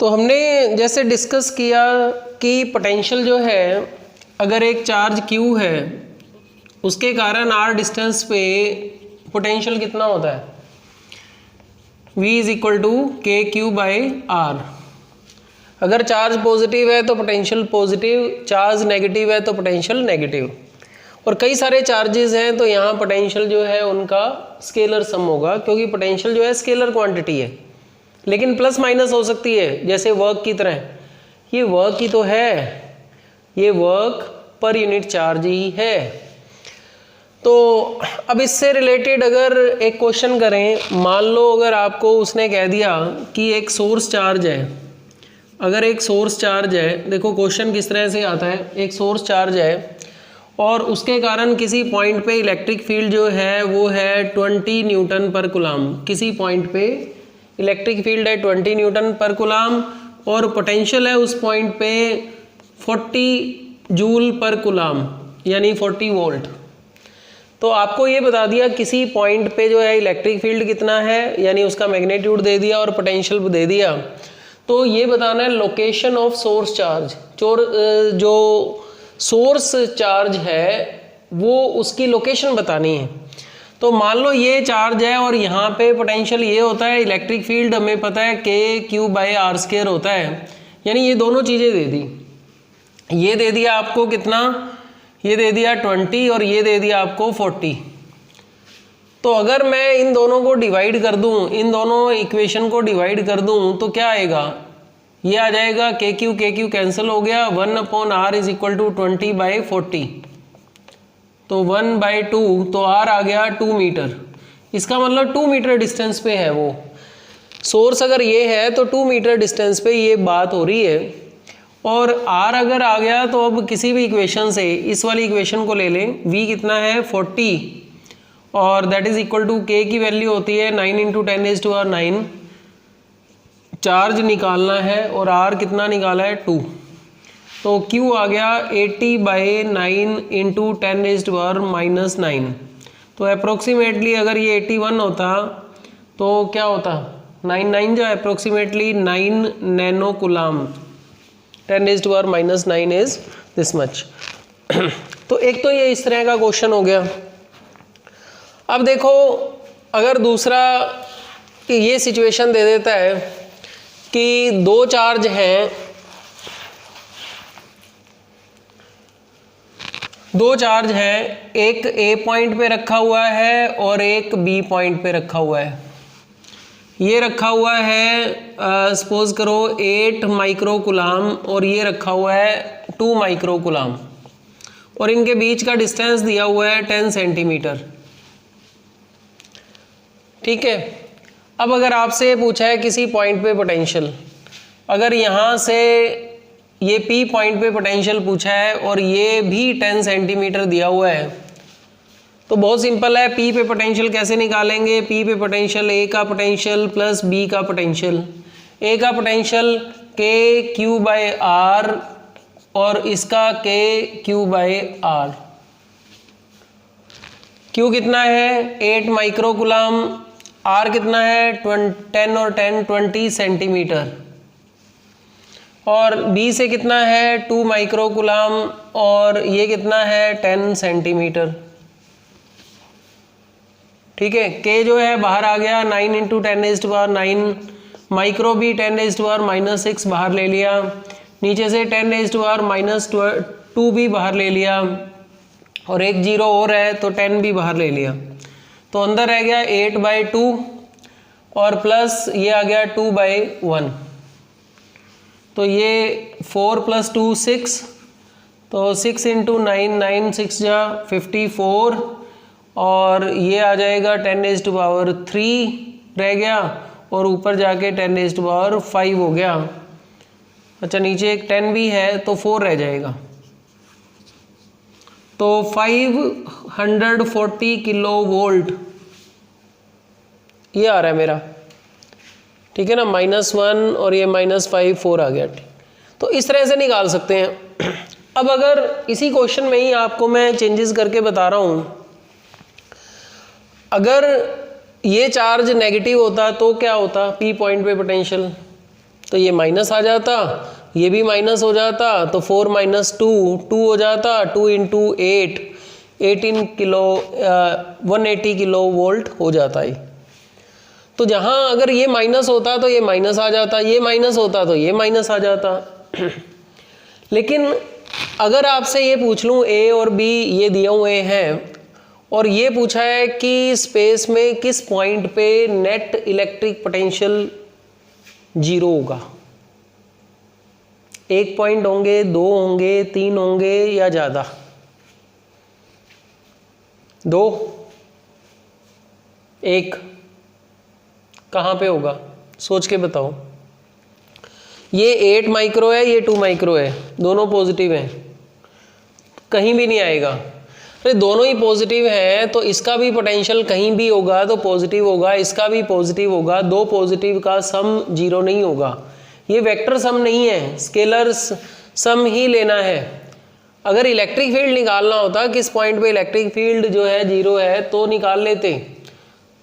तो हमने जैसे डिस्कस किया कि पोटेंशियल जो है, अगर एक चार्ज Q है उसके कारण r डिस्टेंस पे पोटेंशियल कितना होता है, V इज इक्वल टू के क्यू बाई आर। अगर चार्ज पॉजिटिव है तो पोटेंशियल पॉजिटिव, चार्ज नेगेटिव है तो पोटेंशियल नेगेटिव। और कई सारे चार्जेस हैं तो यहाँ पोटेंशियल जो है उनका स्केलर सम होगा, क्योंकि पोटेंशियल जो है स्केलर क्वांटिटी है, लेकिन प्लस माइनस हो सकती है, जैसे वर्क की तरह। ये वर्क ही तो है, ये वर्क पर यूनिट चार्ज ही है। तो अब इससे रिलेटेड अगर एक क्वेश्चन करें, मान लो अगर आपको उसने कह दिया कि एक सोर्स चार्ज है, अगर एक सोर्स चार्ज है, देखो क्वेश्चन किस तरह से आता है, एक सोर्स चार्ज है और उसके कारण किसी पॉइंट पे इलेक्ट्रिक फील्ड जो है वो है 20 न्यूटन पर कूलम। किसी पॉइंट पे इलेक्ट्रिक फील्ड है 20 न्यूटन पर कूलम और पोटेंशियल है उस पॉइंट पे 40 जूल पर कूलम, यानी 40 वोल्ट। तो आपको ये बता दिया किसी पॉइंट पे जो है इलेक्ट्रिक फील्ड कितना है, यानी उसका मैग्नीट्यूड दे दिया और पोटेंशियल दे दिया। तो ये बताना है लोकेशन ऑफ सोर्स चार्ज, जो सोर्स चार्ज है वो उसकी लोकेशन बतानी है। तो मान लो ये चार्ज है और यहाँ पे पोटेंशियल ये होता है, इलेक्ट्रिक फील्ड हमें पता है के क्यू बाई आर स्क्वायर होता है, यानी ये दोनों चीज़ें दे दी। ये दे दिया आपको कितना, ये दे दिया 20 और ये दे दिया आपको 40। तो अगर मैं इन दोनों को डिवाइड कर दूं, इन दोनों इक्वेशन को डिवाइड कर दूं तो क्या आएगा, ये आ जाएगा के क्यू कैंसिल हो गया, 1/r इज इक्वल टू 20/40। तो 1/2, तो r आ गया 2 मीटर। इसका मतलब 2 मीटर डिस्टेंस पे है वो सोर्स। अगर ये है तो 2 मीटर डिस्टेंस पे ये बात हो रही है। और r अगर आ गया तो अब किसी भी इक्वेशन से इस वाली इक्वेशन को ले लें, v कितना है 40 और that is equal to k की वैल्यू होती है 9 × 10⁹। चार्ज निकालना है और r कितना निकाला है 2। तो q आ गया 80/9 × 10⁻⁹। तो अप्रोक्सीमेटली अगर ये 81 होता तो क्या होता, 9 जो approximately 9 nano coulomb, 10⁻⁹ is this much. तो एक तो ये इस तरह का क्वेश्चन हो गया। अब देखो अगर दूसरा कि ये सिचुएशन दे देता है कि दो चार्ज हैं, एक ए पॉइंट पे रखा हुआ है और एक बी पॉइंट पे रखा हुआ है। ये रखा हुआ है सपोज करो 8 माइक्रो कूलम और ये रखा हुआ है 2 माइक्रो कूलम और इनके बीच का डिस्टेंस दिया हुआ है 10 सेंटीमीटर। ठीक है। अब अगर आपसे पूछा है किसी पॉइंट पे पोटेंशियल, अगर यहाँ से ये P पॉइंट पे पोटेंशियल पूछा है और ये भी 10 सेंटीमीटर दिया हुआ है, तो बहुत सिंपल है। P पे पोटेंशियल कैसे निकालेंगे, P पे पोटेंशियल A का पोटेंशियल प्लस B का पोटेंशियल। A का पोटेंशियल के क्यू बाई आर और इसका के क्यू बाई आर। Q कितना है 8 माइक्रो कूलम, R कितना है 10 और 10 20 सेंटीमीटर और B से कितना है 2 माइक्रो कूलम और ये कितना है 10 सेंटीमीटर। ठीक है। K जो है बाहर आ गया 9 × 10⁻⁹, माइक्रो भी 10⁻⁻6 बाहर ले लिया, नीचे से 10⁻⁻2 भी बाहर ले लिया और एक जीरो और है तो 10 भी बाहर ले लिया। तो अंदर रह गया 8/2 और प्लस ये आ गया 2/1। तो ये 4 + 2 6, तो 6 × 9 9 6 जा 54 और ये आ जाएगा 10⁻³ रह गया और ऊपर जाके 10⁻5 हो गया। अच्छा नीचे एक 10 भी है तो 4 रह जाएगा। तो 540 किलो वोल्ट ये आ रहा है मेरा। ठीक है ना, -1 और ये -5 4 आ गया। तो इस तरह से निकाल सकते हैं। अब अगर इसी क्वेश्चन में ही आपको मैं चेंजेस करके बता रहा हूं, अगर ये चार्ज नेगेटिव होता तो क्या होता P पॉइंट पे पोटेंशियल, तो ये माइनस आ जाता, ये भी माइनस हो जाता, तो 4 - 2 2 हो जाता, 2 × 8 18 किलो 180 किलो वोल्ट हो जाता है। तो जहाँ अगर ये माइनस होता तो ये माइनस आ जाता, ये माइनस होता तो ये माइनस आ जाता। लेकिन अगर आपसे ये पूछ लूँ A और B ये दिए हुए हैं और ये पूछा है कि स्पेस में किस पॉइंट पे नेट इलेक्ट्रिक पोटेंशियल 0 होगा, 1 पॉइंट होंगे, 2 होंगे, 3 होंगे या ज़्यादा? 2, 1, कहाँ पे होगा? सोच के बताओ। ये 8 माइक्रो है, ये 2 माइक्रो है, दोनों पॉजिटिव हैं, कहीं भी नहीं आएगा। अरे दोनों ही पॉजिटिव हैं तो इसका भी पोटेंशियल कहीं भी होगा तो पॉजिटिव होगा, इसका भी पॉजिटिव होगा। दो पॉजिटिव का सम 0 नहीं होगा। ये वेक्टर सम नहीं है, स्केलर सम ही लेना है। अगर इलेक्ट्रिक फील्ड निकालना होता किस पॉइंट पे इलेक्ट्रिक फील्ड जो है 0 है तो निकाल लेते।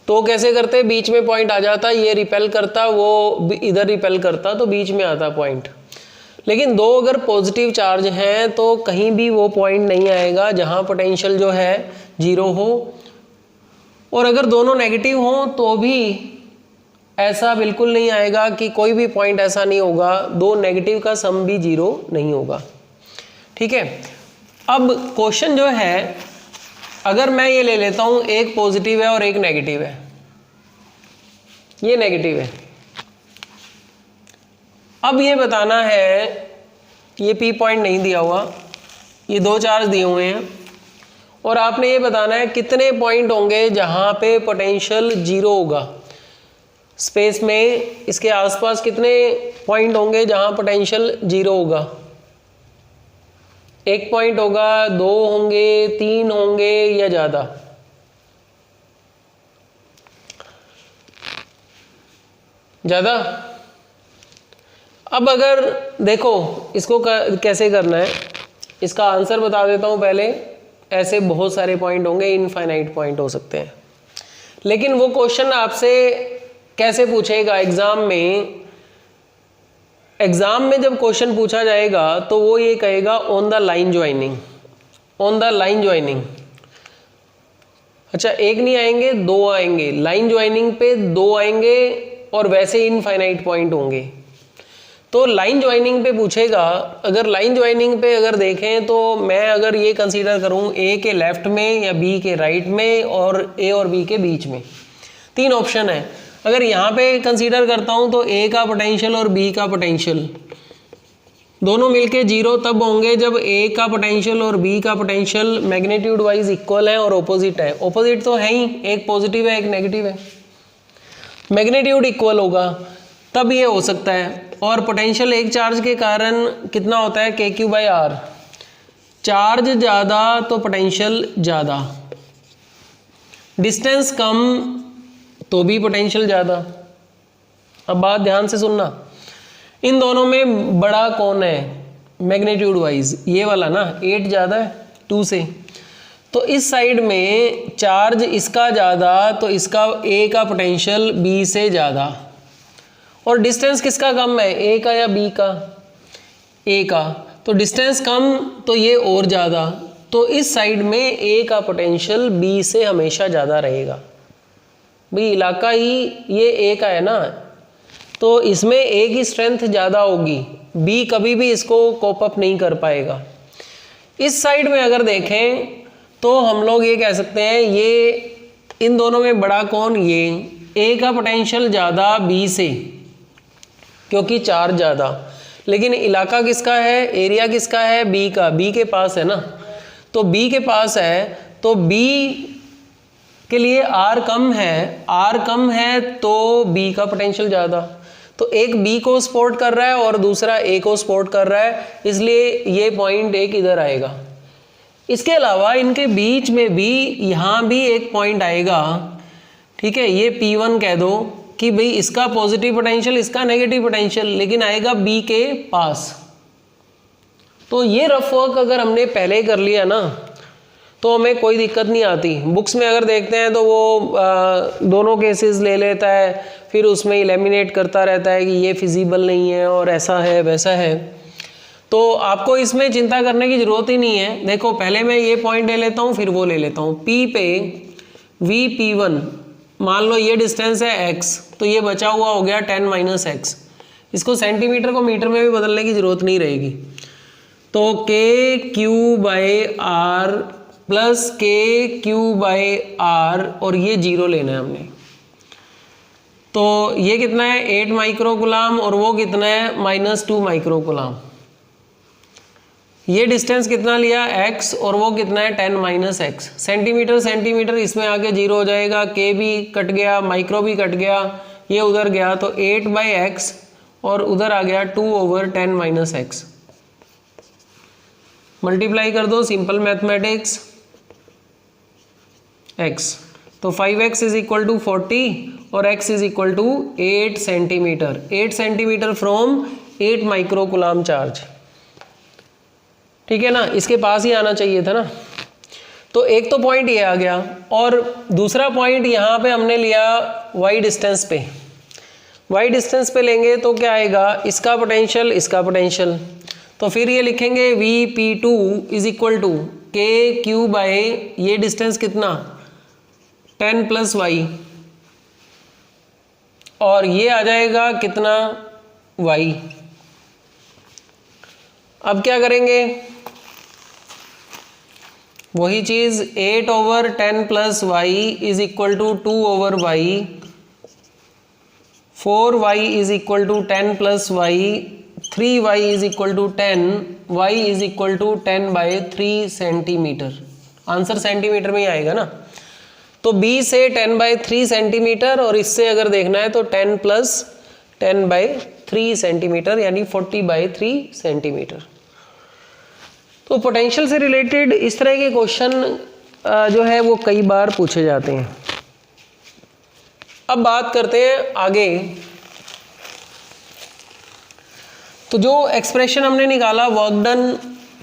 तो कैसे करते? बीच में पॉइंट आ जाता, ये रिपेल करता, वो इधर रिपेल करता, तो बीच में आता पॉइंट। लेकिन दो अगर पॉजिटिव चार्ज हैं तो कहीं भी वो पॉइंट नहीं आएगा जहां पोटेंशियल जो है 0 हो। और अगर दोनों नेगेटिव हों तो भी ऐसा बिल्कुल नहीं आएगा कि कोई भी पॉइंट ऐसा नहीं होगा, दो नेगेटिव का सम भी 0 नहीं होगा। ठीक है। अब क्वेश्चन जो है, अगर मैं ये ले लेता हूं एक पॉजिटिव है और एक नेगेटिव है, ये नेगेटिव है। अब ये बताना है, ये P पॉइंट नहीं दिया हुआ, ये दो चार्ज दिए हुए हैं और आपने ये बताना है कितने पॉइंट होंगे जहां पे पोटेंशियल 0 होगा। स्पेस में इसके आसपास कितने पॉइंट होंगे जहां पोटेंशियल 0 होगा? 1 पॉइंट होगा, 2 होंगे, 3 होंगे या ज्यादा? ज्यादा। अब अगर देखो इसको कैसे करना है, इसका आंसर बता देता हूं पहले। ऐसे बहुत सारे पॉइंट होंगे, इनफाइनाइट पॉइंट हो सकते हैं। लेकिन वो क्वेश्चन आपसे कैसे पूछेगा एग्जाम में? एग्जाम में जब क्वेश्चन पूछा जाएगा तो वो ये कहेगा on the line joining, on the line joining. अच्छा, एक नहीं आएंगे, दो आएंगे। लाइन ज्वाइनिंग पे 2 आएंगे और वैसे इनफाइनाइट पॉइंट होंगे। तो लाइन ज्वाइनिंग पे पूछेगा। अगर लाइन ज्वाइनिंग पे अगर देखें तो मैं अगर ये कंसीडर करूं ए के लेफ्ट में या बी के राइट में और ए और बी के बीच में, 3 ऑप्शन है। अगर यहाँ पे कंसीडर करता हूं तो ए का पोटेंशियल और बी का पोटेंशियल दोनों मिलके 0 तब होंगे जब ए का पोटेंशियल और बी का पोटेंशियल मैग्नीट्यूड वाइज इक्वल है और ऑपोजिट है। ऑपोजिट तो है ही, एक पॉजिटिव है एक नेगेटिव है, मैग्नीट्यूड इक्वल होगा तब ये हो सकता है। और पोटेंशियल एक चार्ज के कारण कितना होता है? KQ/R। चार्ज ज़्यादा तो पोटेंशियल ज़्यादा, डिस्टेंस कम तो भी पोटेंशियल ज़्यादा। अब बात ध्यान से सुनना, इन दोनों में बड़ा कौन है मैग्नीट्यूड वाइज? ये वाला ना, 8 ज़्यादा है 2 से। तो इस साइड में चार्ज इसका ज़्यादा तो इसका ए का पोटेंशियल बी से ज़्यादा। और डिस्टेंस किसका कम है, ए का या बी का? ए का। तो डिस्टेंस कम तो ये और ज़्यादा, तो इस साइड में ए का पोटेंशियल बी से हमेशा ज़्यादा रहेगा। भाई इलाका ही ये ए का है ना, तो इसमें ए की स्ट्रेंथ ज़्यादा होगी, बी कभी भी इसको कोप अप नहीं कर पाएगा। इस साइड में अगर देखें तो हम लोग ये कह सकते हैं, ये इन दोनों में बड़ा कौन? ये ए का पोटेंशियल ज़्यादा बी से, क्योंकि चार्ज ज़्यादा। लेकिन इलाका किसका है, एरिया किसका है? बी का। बी के पास है ना, तो बी के पास है तो बी के लिए आर कम है, आर कम है तो बी का पोटेंशियल ज़्यादा। तो एक बी को सपोर्ट कर रहा है और दूसरा ए को सपोर्ट कर रहा है, इसलिए ये पॉइंट एक इधर आएगा। इसके अलावा इनके बीच में भी यहाँ भी एक पॉइंट आएगा। ठीक है, ये P1 कह दो कि भाई इसका पॉजिटिव पोटेंशियल इसका नेगेटिव पोटेंशियल, लेकिन आएगा बी के पास। तो ये रफ वर्क अगर हमने पहले कर लिया ना तो हमें कोई दिक्कत नहीं आती। बुक्स में अगर देखते हैं तो वो दोनों केसेस ले लेता है, फिर उसमें एलिमिनेट करता रहता है कि ये फिजिबल नहीं है और ऐसा है वैसा है। तो आपको इसमें चिंता करने की ज़रूरत ही नहीं है। देखो पहले मैं ये पॉइंट ले लेता हूँ, फिर वो ले लेता हूँ। P पे VP1 मान लो ये डिस्टेंस है x, तो ये बचा हुआ हो गया 10 - x। इसको सेंटीमीटर को मीटर में भी बदलने की ज़रूरत नहीं रहेगी। तो KQ/R प्लस KQ/R और ये 0 लेना है हमने। तो ये कितना है 8 माइक्रोकुलाम और वो कितना है -2 माइक्रोकुलाम। ये डिस्टेंस कितना लिया x और वो कितना है 10 - x। सेंटीमीटर सेंटीमीटर इसमें आके 0 हो जाएगा, k भी कट गया, माइक्रो भी कट गया, ये उधर गया, तो 8/x और उधर आ गया 2/10 - x। मल्टीप्लाई कर दो, सिंपल मैथमेटिक्स, x तो 5x = 40 और x = 8 centimetre. 8 centimetre from 8 microcoulomb charge. ठीक है ना, इसके पास ही आना चाहिए था ना। तो एक तो पॉइंट ये आ गया, और दूसरा पॉइंट यहाँ पे हमने लिया y डिस्टेंस पे। y डिस्टेंस पे लेंगे तो क्या आएगा, इसका पोटेंशियल इसका पोटेंशियल। तो फिर ये लिखेंगे VP2 = KQ/ ये डिस्टेंस कितना 10 + y और ये आ जाएगा कितना y। अब क्या करेंगे, वही चीज 8/10 + y = 2/y, 4y = 10 + y, 3y = 10, y = 10/3 centimetre. Answer centimetre में ही आएगा ना। तो b से 10/3 सेंटीमीटर और इससे अगर देखना है तो 10 + 10/3 सेंटीमीटर यानी 40/3 सेंटीमीटर। तो पोटेंशियल से रिलेटेड इस तरह के क्वेश्चन जो है वो कई बार पूछे जाते हैं। अब बात करते हैं आगे। तो जो एक्सप्रेशन हमने निकाला, work done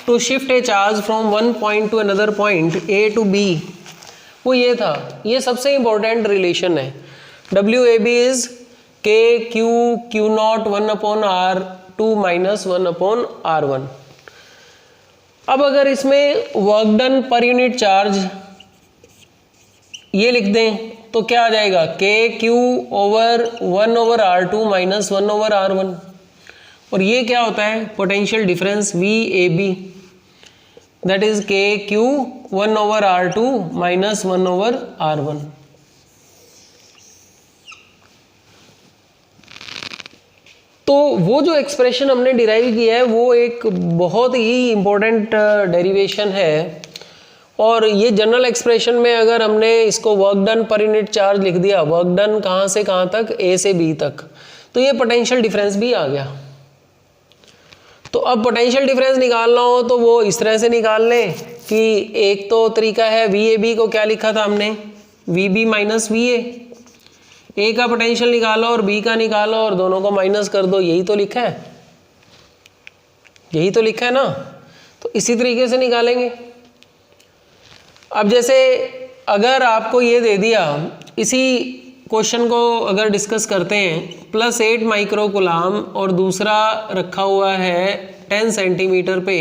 to shift a charge from one point to another point A to B, वो ये था। ये सबसे इंपॉर्टेंट रिलेशन है। WAB is KQ/Q0 1/R2 - 1/R1। अब अगर इसमें work done per unit charge ये लिख दें तो क्या आ जाएगा, KQ/1/R2 - 1/R1। और ये क्या होता है, potential difference VAB, that is KQ/1/R2 - 1/R1। तो वो जो एक्सप्रेशन हमने डिराइव किया है वो एक बहुत ही इम्पोर्टेंट डेरिवेशन है। और ये जनरल एक्सप्रेशन में अगर हमने इसको work done per unit charge लिख दिया, वर्क डन कहाँ से कहाँ तक, A से B तक, तो ये पोटेंशियल डिफरेंस भी आ गया। तो अब पोटेंशियल डिफरेंस निकालना हो तो वो इस तरह से निकाल लें कि एक तो तरीका है, VAB को क्या लिखा था हमने, VB - VA। A का पोटेंशियल निकालो और B का निकालो और दोनों को माइनस कर दो, यही तो लिखा है, यही तो लिखा है ना। तो इसी तरीके से निकालेंगे। अब जैसे अगर आपको ये दे दिया, इसी क्वेश्चन को अगर डिस्कस करते हैं, +8 माइक्रोकुलाम और दूसरा रखा हुआ है 10 सेंटीमीटर पे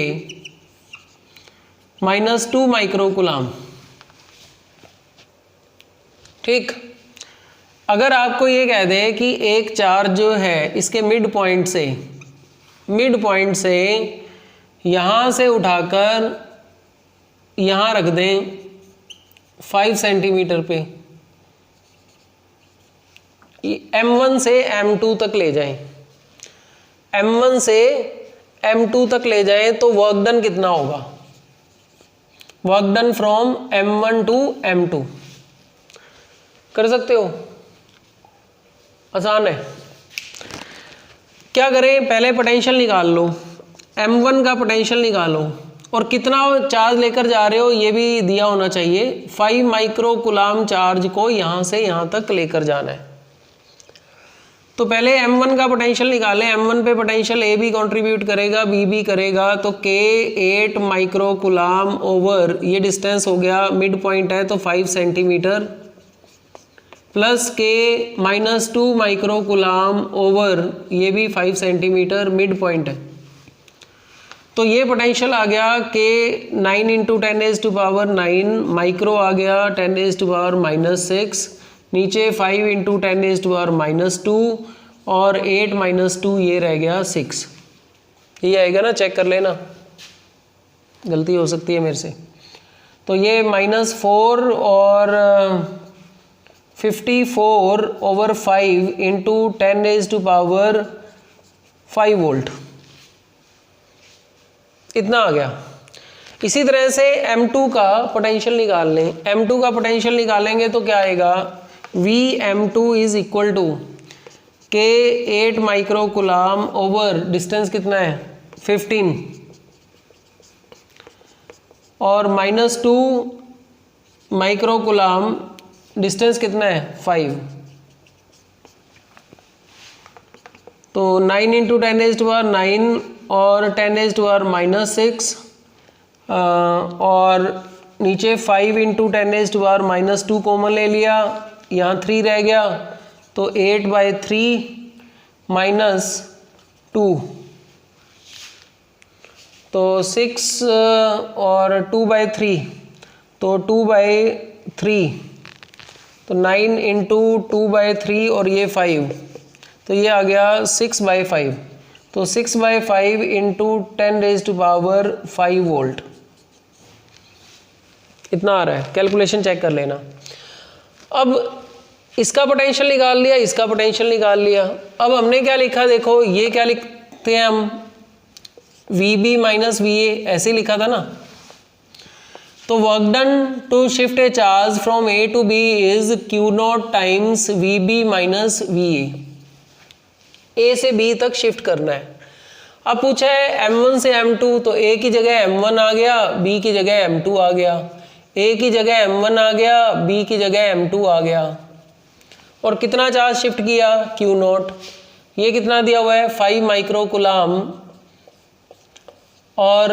-2 माइक्रोकुलाम। ठीक, अगर आपको ये कह दे कि एक चार्ज जो है इसके मिड पॉइंट से यहाँ से उठाकर यहाँ रख दें 5 सेंटीमीटर पे, M1 से M2 तक ले जाएं, M1 से M2 तक ले जाएं, तो वर्क डन कितना होगा, work done from M1 to M2। कर सकते हो, आसान है। क्या करें, पहले पोटेंशियल निकाल लो, M1 का पोटेंशियल निकालो और कितना चार्ज लेकर जा रहे हो ये भी दिया होना चाहिए। 5 माइक्रोकुलाम चार्ज को यहाँ से यहाँ तक लेकर जाना है। तो पहले m1 का पोटेंशियल निकालें। m1 पे पोटेंशियल ए भी कॉन्ट्रीब्यूट करेगा, बी भी करेगा, तो k 8 माइक्रो कूलाम ओवर ये डिस्टेंस हो गया, मिड पॉइंट है तो 5 centimetre, plus k -2 micro coulomb over ये भी 5 सेंटीमीटर, मिड पॉइंट है। तो ये पोटेंशियल आ गया k 9 × 10⁻⁹ माइक्रो आ गया 10⁻⁻6, नीचे 5 × 10⁻⁻2 और 8 - 2 ये रह गया 6। ये आएगा ना, चेक कर लेना, गलती हो सकती है मेरे से। तो ये -4 और 54/5 × 10⁻5 वोल्ट, इतना आ गया। इसी तरह से m2 का पोटेंशियल निकाल लें। m2 का पोटेंशियल निकालेंगे तो क्या आएगा, Vm2 is equal to k 8 micro coulomb over distance कितना है 15 और -2 माइक्रो कूलाम डिस्टेंस कितना है 5, तो 9 × 10⁻⁹ और 10⁻⁻6 और नीचे 5 × 10⁻⁻2 कॉमन ले लिया, यहाँ 3 रह गया, तो 8/3 - 2, तो 6 और 2/3, तो 2/3, तो 9 × 2/3 और ये 5, तो ये आ गया 6/5, तो 6/5 × 10⁻5 वोल्ट, इतना आ रहा है। कैलकुलेशन चेक कर लेना। अब इसका पोटेंशियल निकाल लिया, इसका पोटेंशियल निकाल लिया। अब हमने क्या लिखा, देखो ये क्या लिखते हैं हम, VB - VA ऐसे ही लिखा था ना। तो work done to shift a charge from A to B is Q0 times VB - VA। A से B तक शिफ्ट करना है। अब पूछा है M1 से M2, तो A की जगह M1 आ गया, B की जगह M2 आ गया, A की जगह M1 आ गया, B की जगह M2 आ गया, और कितना चार्ज शिफ्ट किया Q0, ये कितना दिया हुआ है 5 माइक्रो कूलाम, और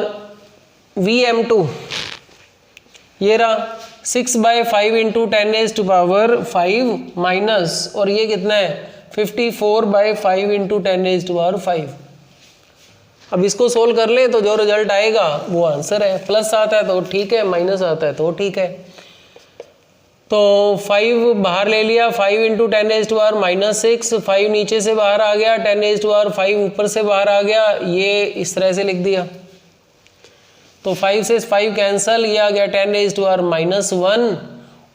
Vm2 ये रहा 6/5 × 10⁻5 माइनस, और ये कितना है 54/5 × 10⁻5। अब इसको सोल्व कर ले तो जो रिजल्ट आएगा वो आंसर है। प्लस आता है तो ठीक है, माइनस आता है तो ठीक है। तो 5 बाहर ले लिया, 5 × 10⁻⁻6, 5 नीचे से बाहर आ गया, 10⁻5 ऊपर से बाहर आ गया, ये इस तरह से लिख दिया। तो 5 से 5 कैंसल, ये आ गया 10⁻⁻1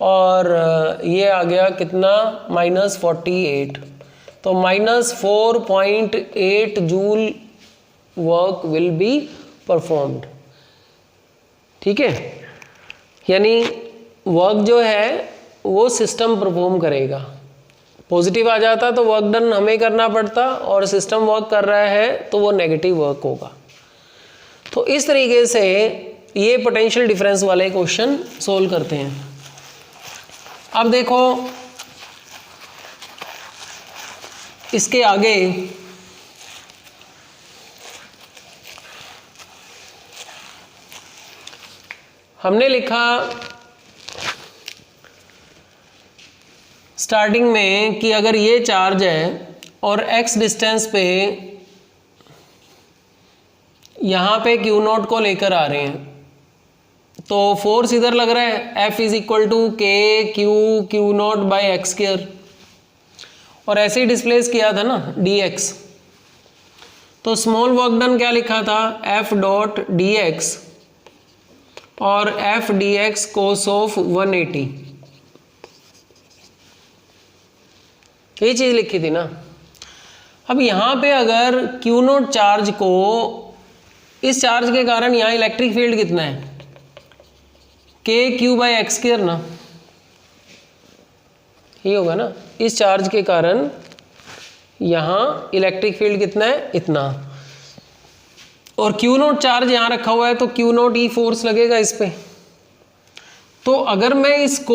और ये आ गया कितना -48, तो -4.8 joule work will be performed. ठीक है, यानी वर्क जो है वो सिस्टम परफॉर्म करेगा। पॉजिटिव आ जाता तो वर्क डन हमें करना पड़ता, और सिस्टम वर्क कर रहा है तो वो नेगेटिव वर्क होगा। तो इस तरीके से ये पोटेंशियल डिफरेंस वाले क्वेश्चन सोल्व करते हैं। अब देखो इसके आगे हमने लिखा स्टार्टिंग में कि अगर ये चार्ज है और x डिस्टेंस पे यहाँ पे Q0 को लेकर आ रहे हैं, तो फोर्स इधर लग रहा है F = K/Q0/x², और ऐसे ही डिस्प्लेस किया था ना dx। तो स्मॉल वर्क डन क्या लिखा था F.dx और F/dx cos of 180, ये चीज लिखी थी ना। अब यहाँ पे अगर Q0 चार्ज को, इस चार्ज के कारण यहाँ इलेक्ट्रिक फील्ड कितना है KQ/x² ना, ये होगा ना। इस चार्ज के कारण यहाँ इलेक्ट्रिक फील्ड कितना है, इतना, और Q0 चार्ज यहाँ रखा हुआ है तो Q0e फोर्स लगेगा इस पे। तो अगर मैं इसको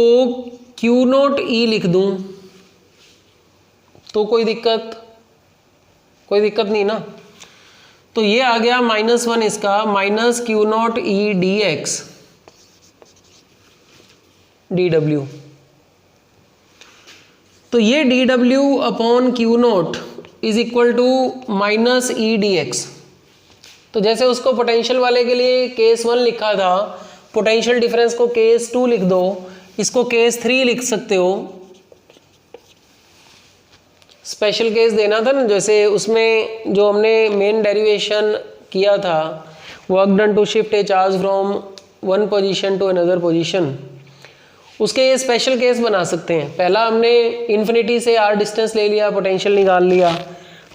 Q0e लिख दूं तो कोई दिक्कत कोई दिक्कत नहीं ना। तो ये आ गया -1 इसका, minus Q naught E D X D W. तो ये D W upon Q naught is equal to minus E D X. तो जैसे उसको पोटेंशियल वाले के लिए केस 1 लिखा था, पोटेंशियल डिफरेंस को केस 2 लिख दो, इसको केस 3 लिख सकते हो। स्पेशल केस देना था ना, जैसे उसमें जो हमने मेन डेरिवेशन किया था, work done to shift a charge from one position to another position, उसके ये स्पेशल केस बना सकते हैं। पहला हमने इन्फिनिटी से आर डिस्टेंस ले लिया, पोटेंशियल निकाल लिया।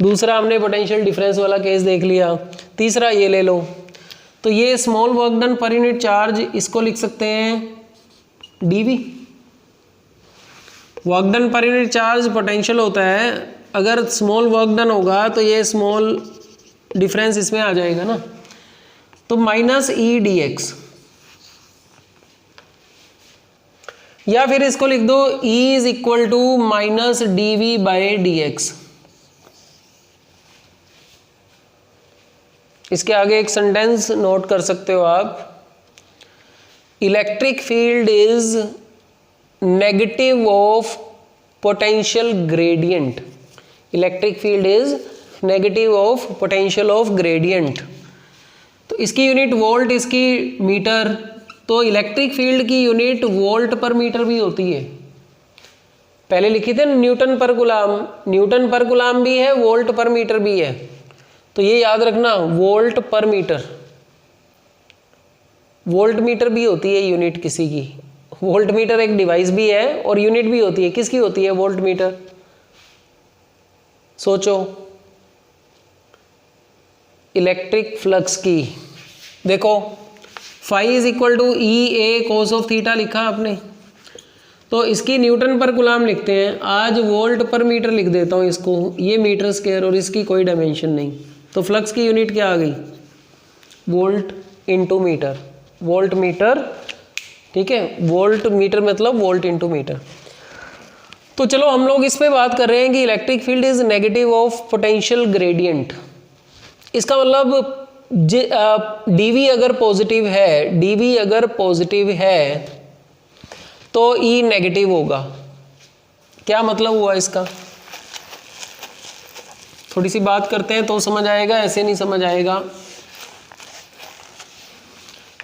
दूसरा हमने पोटेंशियल डिफरेंस वाला केस देख लिया। तीसरा ये ले लो। तो ये small work done per unit charge, इसको लिख सकते हैं DV. Work done per unit charge potential होता है, अगर स्मॉल वर्क डन होगा तो ये स्मॉल डिफरेंस इसमें आ जाएगा ना, तो माइनस ई डी एक्स, या फिर इसको लिख दो E is equal to minus D V by D X. इसके आगे एक सेंटेंस नोट कर सकते हो आप, electric field is negative of potential gradient. Electric field is negative of potential of gradient. तो इसकी यूनिट वोल्ट, इसकी मीटर। तो इलेक्ट्रिक फील्ड की यूनिट वोल्ट पर मीटर भी होती है। पहले लिखी थे न्यूटन पर गुलाम, न्यूटन पर गुलाम भी है, वोल्ट पर मीटर भी है। तो ये याद रखना, volt per metre, volt metre भी होती है यूनिट किसी की। वोल्ट मीटर एक डिवाइस भी है और यूनिट भी होती है। किसकी होती है वोल्ट मीटर? सोचो, इलेक्ट्रिक फ्लक्स की। देखो phi is equal to E A cos of theta लिखा आपने, तो इसकी न्यूटन पर गुलाम लिखते हैं। आज वोल्ट पर मीटर लिख देता हूँ इसको, ये मीटर स्क्वायर और इसकी कोई डायमेंशन नहीं। तो फ्लक्स की यूनिट क्या आ गई? Volt into metre, volt metre, ठीक है। वोल्ट मीटर मतलब वोल्ट इंटू मीटर। तो चलो हम लोग इस पे बात कर रहे हैं कि electric field is negative of potential gradient. इसका मतलब डीवी अगर पॉजिटिव है, डीवी अगर पॉजिटिव है तो ई नेगेटिव होगा। क्या मतलब हुआ इसका? थोड़ी सी बात करते हैं तो समझ आएगा, ऐसे नहीं समझ आएगा।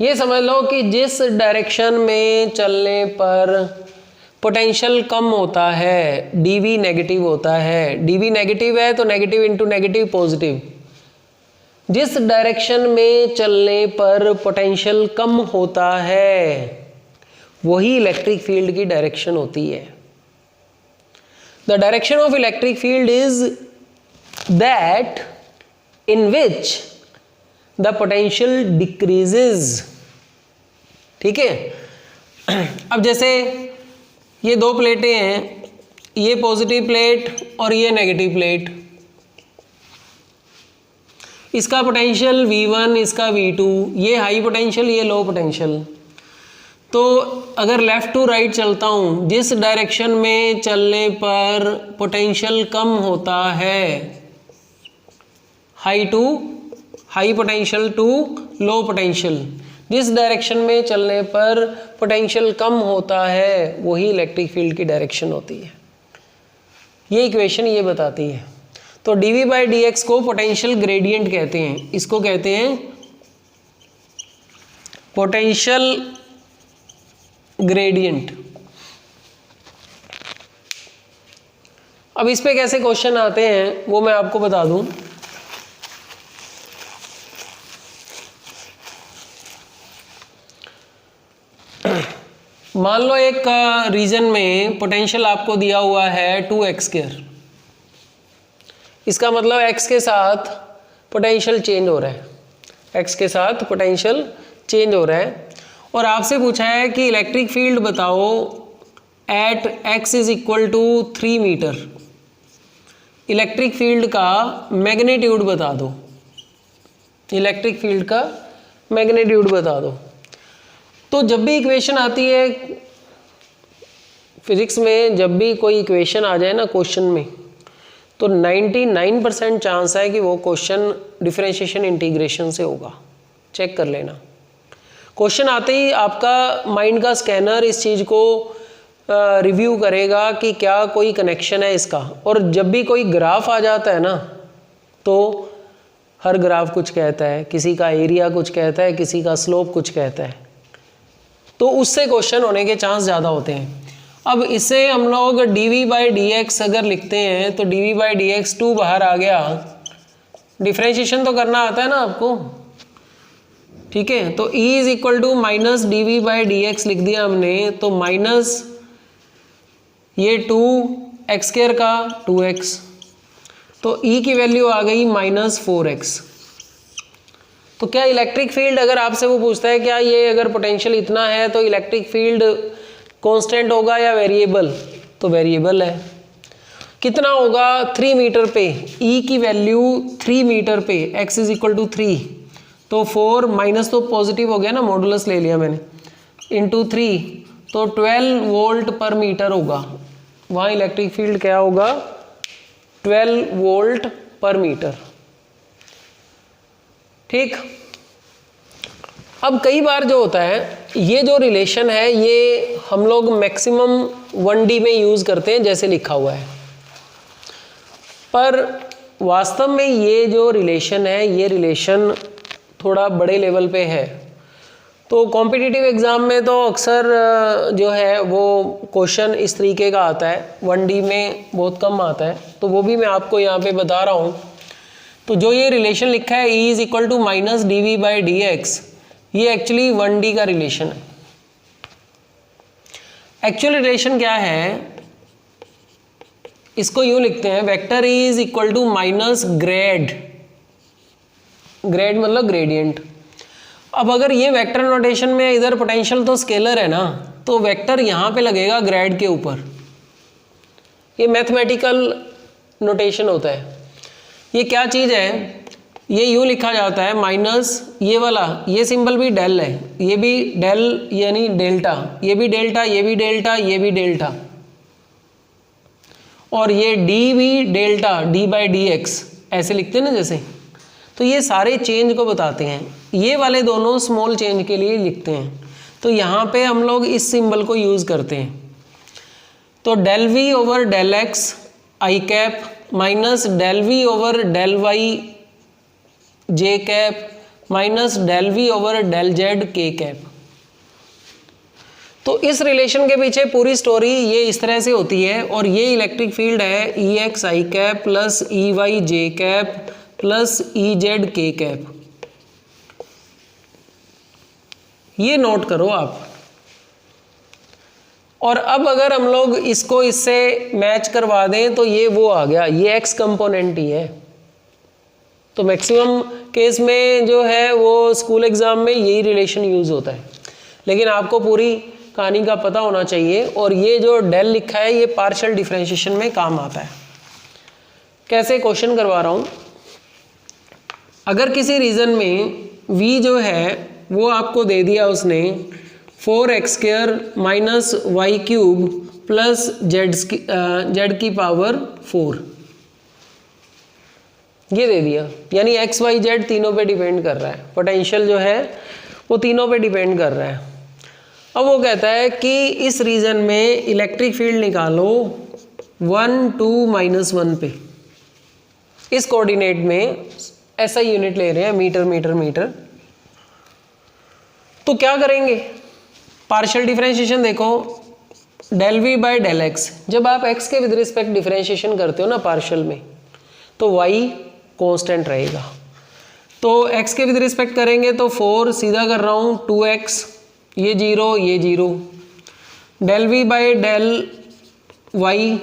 ये समझ लो कि जिस डायरेक्शन में चलने पर पोटेंशियल कम होता है, डीवी नेगेटिव होता है। डीवी नेगेटिव है तो नेगेटिव इंटू नेगेटिव पॉजिटिव। जिस डायरेक्शन में चलने पर पोटेंशियल कम होता है वही इलेक्ट्रिक फील्ड की डायरेक्शन होती है। The direction of electric field is that in which the potential decreases. ठीक है। अब जैसे ये दो प्लेटें हैं, ये पॉजिटिव प्लेट और ये नेगेटिव प्लेट। इसका पोटेंशियल V1, इसका V2, ये हाई पोटेंशियल, ये लो पोटेंशियल। तो अगर लेफ्ट टू राइट चलता हूँ, जिस डायरेक्शन में चलने पर पोटेंशियल कम होता है, high potential to low potential, जिस डायरेक्शन में चलने पर पोटेंशियल कम होता है वही इलेक्ट्रिक फील्ड की डायरेक्शन होती है। ये इक्वेशन ये बताती है। तो dv बाई डी एक्स को पोटेंशियल ग्रेडियंट कहते हैं। इसको कहते हैं पोटेंशियल ग्रेडियंट। अब इस पे कैसे क्वेश्चन आते हैं वो मैं आपको बता दूं। मान लो एक रीजन में पोटेंशियल आपको दिया हुआ है 2x²। इसका मतलब x के साथ पोटेंशियल चेंज हो रहा है, x के साथ पोटेंशियल चेंज हो रहा है। और आपसे पूछा है कि इलेक्ट्रिक फील्ड बताओ at x is equal to 3 metre. Electric field का मैग्नीट्यूड बता दो, इलेक्ट्रिक फील्ड का मैग्नीट्यूड बता दो। तो जब भी इक्वेशन आती है फिजिक्स में, जब भी कोई इक्वेशन आ जाए ना क्वेश्चन में, तो 99% चांस है कि वो क्वेश्चन डिफरेंशिएशन इंटीग्रेशन से होगा। चेक कर लेना। क्वेश्चन आते ही आपका माइंड का स्कैनर इस चीज़ को रिव्यू करेगा कि क्या कोई कनेक्शन है इसका। और जब भी कोई ग्राफ आ जाता है ना, तो हर ग्राफ कुछ कहता है, किसी का एरिया कुछ कहता है, किसी का स्लोप कुछ कहता है, तो उससे क्वेश्चन होने के चांस ज़्यादा होते हैं। अब इसे हम लोग dv/dx अगर लिखते हैं तो dv/dx 2 बाहर आ गया। डिफरेंशिएशन तो करना आता है ना आपको, ठीक है। तो E is equal to minus dv/dx लिख दिया हमने, तो माइनस ये 2x² का 2x, तो E की वैल्यू आ गई -4x। तो क्या इलेक्ट्रिक फील्ड, अगर आपसे वो पूछता है क्या ये अगर पोटेंशियल इतना है तो इलेक्ट्रिक फील्ड कांस्टेंट होगा या वेरिएबल, तो वेरिएबल है। कितना होगा 3 मीटर पे, E की वैल्यू 3 मीटर पे, x इज इक्वल टू 3, तो 4 माइनस तो पॉजिटिव हो गया ना, मॉडुलस ले लिया मैंने, इंटू 3, तो 12 वोल्ट पर मीटर होगा। वहाँ इलेक्ट्रिक फील्ड क्या होगा 12 वोल्ट पर मीटर। ठीक। अब कई बार जो होता है, ये जो रिलेशन है ये हम लोग मैक्सिमम 1D में यूज़ करते हैं जैसे लिखा हुआ है, पर वास्तव में ये जो रिलेशन है ये रिलेशन थोड़ा बड़े लेवल पे है। तो कॉम्पिटिटिव एग्ज़ाम में तो अक्सर जो है वो क्वेश्चन इस तरीके का आता है, 1D में बहुत कम आता है, तो वो भी मैं आपको यहाँ पे बता रहा हूँ। तो जो ये रिलेशन लिखा है E is equal to minus dv/dx, ये एक्चुअली 1D का रिलेशन है। एक्चुअल रिलेशन क्या है, इसको यूँ लिखते हैं, vector E is equal to minus grade, grade मतलब ग्रेडियंट। अब अगर ये वेक्टर नोटेशन में इधर पोटेंशियल तो स्केलर है ना, तो वेक्टर यहाँ पे लगेगा ग्रेड के ऊपर। ये मैथमेटिकल नोटेशन होता है। ये क्या चीज़ है, ये यूँ लिखा जाता है माइनस ये वाला, ये सिंबल भी डेल है, ये भी डेल यानी डेल्टा, ये भी डेल्टा, ये भी डेल्टा, ये भी डेल्टा, और ये डी भी डेल्टा, d/dx ऐसे लिखते हैं ना जैसे। तो ये सारे चेंज को बताते हैं, ये वाले दोनों स्मॉल चेंज के लिए लिखते हैं। तो यहाँ पे हम लोग इस सिंबल को यूज़ करते हैं। तो del v over del x i cap minus del v over del y j cap minus del v over del z k cap. तो इस रिलेशन के पीछे पूरी स्टोरी ये इस तरह से होती है, और ये इलेक्ट्रिक फील्ड है Ex i cap plus Ey j cap plus Ez k cap. ये नोट करो आप। और अब अगर हम लोग इसको इससे मैच करवा दें तो ये वो आ गया, ये x कंपोनेंट ही है। तो मैक्सिमम केस में जो है वो स्कूल एग्जाम में यही रिलेशन यूज होता है, लेकिन आपको पूरी कहानी का पता होना चाहिए। और ये जो डेल लिखा है ये पार्शियल डिफरेंशिएशन में काम आता है। कैसे, क्वेश्चन करवा रहा हूँ। अगर किसी रीजन में v जो है वो आपको दे दिया उसने 4x² minus y cube plus z की पावर 4, ये दे दिया, यानी x y z तीनों पे डिपेंड कर रहा है, पोटेंशियल जो है वो तीनों पे डिपेंड कर रहा है। अब वो कहता है कि इस रीजन में इलेक्ट्रिक फील्ड निकालो 1 2 -1 पे, इस कोऑर्डिनेट में ऐसा यूनिट ले रहे हैं मीटर मीटर मीटर। तो क्या करेंगे, पार्शियल डिफरेंशिएशन देखो, del v by del x, जब आप x के विद रिस्पेक्ट डिफरेंशिएशन करते हो ना पार्शियल में, तो y कांस्टेंट रहेगा। तो x के विद रिस्पेक्ट करेंगे तो 4 सीधा कर रहा हूँ 2x, ये 0 ये 0, del v by del y,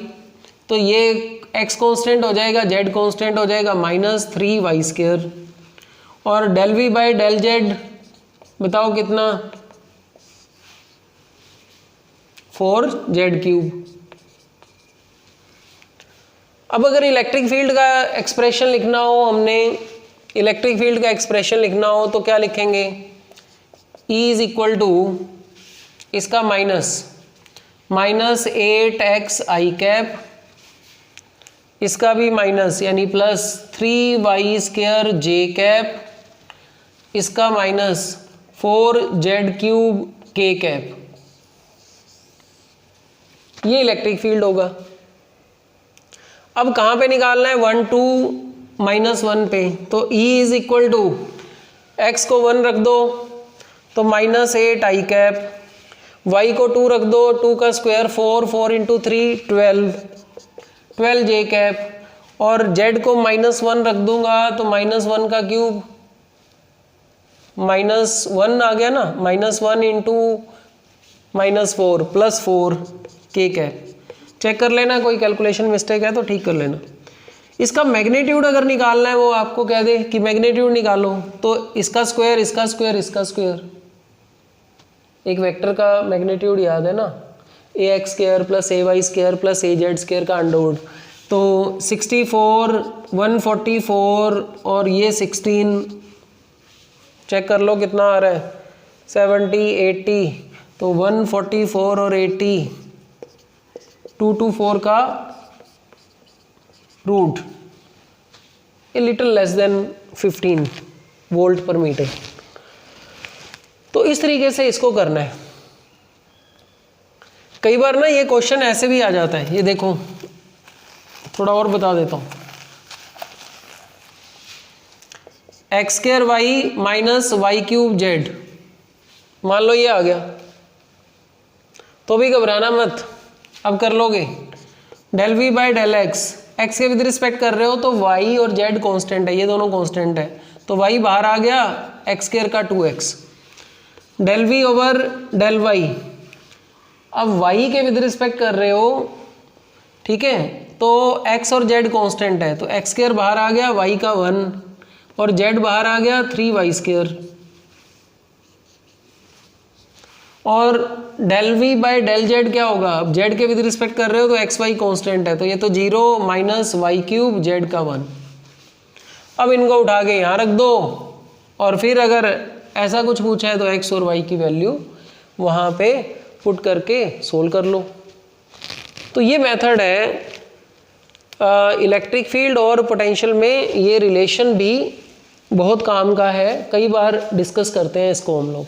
तो ये x कांस्टेंट हो जाएगा, z कांस्टेंट हो जाएगा -3y², और del v by del z बताओ कितना, 4z³। अब अगर इलेक्ट्रिक फील्ड का एक्सप्रेशन लिखना हो, हमने इलेक्ट्रिक फील्ड का एक्सप्रेशन लिखना हो तो क्या लिखेंगे, E इज इक्वल टू इसका -8x i कैप इसका भी माइनस यानी प्लस 3y² जे कैप, इसका माइनस 4z³ k कैप। ये इलेक्ट्रिक फील्ड होगा। अब कहाँ पे निकालना है? 1 2 -1 पे। तो E is equal to x को 1 रख दो तो -8 i कैप, y को 2 रख दो, 2 का स्क्वायर 4, 4 × 3 12 j कैप, और z को -1 रख दूंगा तो -1 का क्यूब, -1 आ गया ना, -1 × -4 +4 k कैप। चेक कर लेना, कोई कैलकुलेशन मिस्टेक है तो ठीक कर लेना। इसका मैग्नीट्यूड अगर निकालना है, वो आपको कह दे कि मैग्नीट्यूड निकालो, तो इसका स्क्वायर, इसका स्क्वायर, इसका स्क्वायर, एक वेक्टर का मैग्नीट्यूड याद है ना, ax² + ay² + az² का अंडरवुड। तो 64, 144 और ये 16, चेक कर लो कितना आ रहा है, 70, 80, तो 144 और 80, 224 का root, a little less than 15 volt per metre. तो इस तरीके से इसको करना है। कई बार ना ये क्वेश्चन ऐसे भी आ जाता है, ये देखो थोड़ा और बता देता हूं, x² y - y³ z, मान लो ये आ गया, तो भी घबराना मत, अब कर लोगे। del v/del x के विद रिस्पेक्ट कर रहे हो तो y और z कांस्टेंट है, ये दोनों कांस्टेंट है, तो y बाहर आ गया, x² का 2x, del v/del y, अब y के विद रिस्पेक्ट कर रहे हो, ठीक है, तो x और z कांस्टेंट है, तो x² बाहर आ गया, y का 1, और z बाहर आ गया 3y², और del v/del z क्या होगा? अब z के विद रिस्पेक्ट कर रहे हो तो एक्स वाई कॉन्स्टेंट है, तो ये तो 0 - y³ z का 1। अब इनको उठा के यहाँ रख दो, और फिर अगर ऐसा कुछ पूछा है तो x और y की वैल्यू वहाँ पे पुट करके सोल्व कर लो। तो ये मेथड है इलेक्ट्रिक फील्ड और पोटेंशियल में, ये रिलेशन भी बहुत काम का है, कई बार डिस्कस करते हैं इसको हम लोग।